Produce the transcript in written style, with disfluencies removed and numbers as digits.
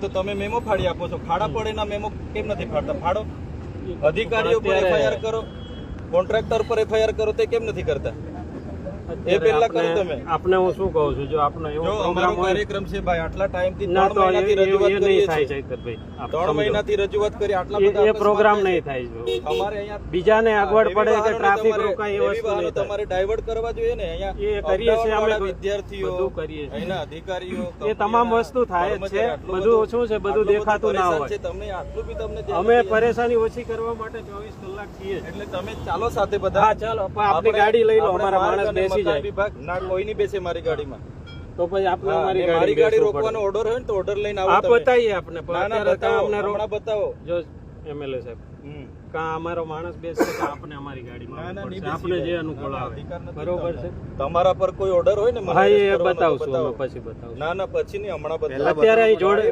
તો તમે મેમો ફાડી આપો છો. ખાડા પડે ના મેમો કેમ નથી ફાડતા? ફાડો. અધિકારીઓ પર એફઆઈઆર કરો, કોન્ટ્રાક્ટર પર એફઆઈઆર કરો, તે કેમ નથી કરતા? એ પહેલા કરો તમે. આપણે હું શું કહું છું, જો આપણો એવો પ્રોગ્રામ હોય કાર્યક્રમ છે ભાઈ, આટલા ટાઈમથી ના 3 મહિનાથી રજૂઆત કરીએ થાય છીએ. છે ભાઈ, 3 મહિનાથી રજૂઆત કરી, આટલા બધા એ પ્રોગ્રામ નહીં થાય. અમારે અહીંયા બીજાને અગવડ પડે કે ટ્રાફિક રોકાય એ વસ્તુ નહીં થાય. તમારે ડાયવર્ટ કરવા જોઈએ ને. અહીંયા એ કરીએ છીએ અમે, વિદ્યાર્થીઓ, બધું કરીએ છીએ. અહીંના અધિકારીઓ, એ તમામ વસ્તુ થાય જ છે. બધું શું છે, બધું દેખાતું ના હોય. તમને આટલું બી તમને અમે પરેશાની ઓછી કરવા માટે 24 કલાક છીએ. એટલે તમે ચાલો સાથે બધા. હા ચાલો, આપણી ગાડી લઈ લો, અમારા માણસ બેસી જાય. વિભાગ ના કોઈ નહીં બેસે મારી ગાડીમાં. તો પછી આપણે મારી ગાડી રોકવાનો ઓર્ડર હોય ને તો ઓર્ડર લઈને આવો. આપ બતાવીએ આપણે. અમને હમણાં બતાવો. જો એમએલએ સાહેબ, કા અમારો માણસ બેસે કે આપણે અમારી ગાડીમાં આપણે જે અનુકૂળ આવે. બરોબર છે. તમારા પર કોઈ ઓર્ડર હોય ને હા, એ બતાવશું, પછી બતાવશું. ના પછી નહીં, હમણાં બતાવો. અત્યારે અહીં જોડે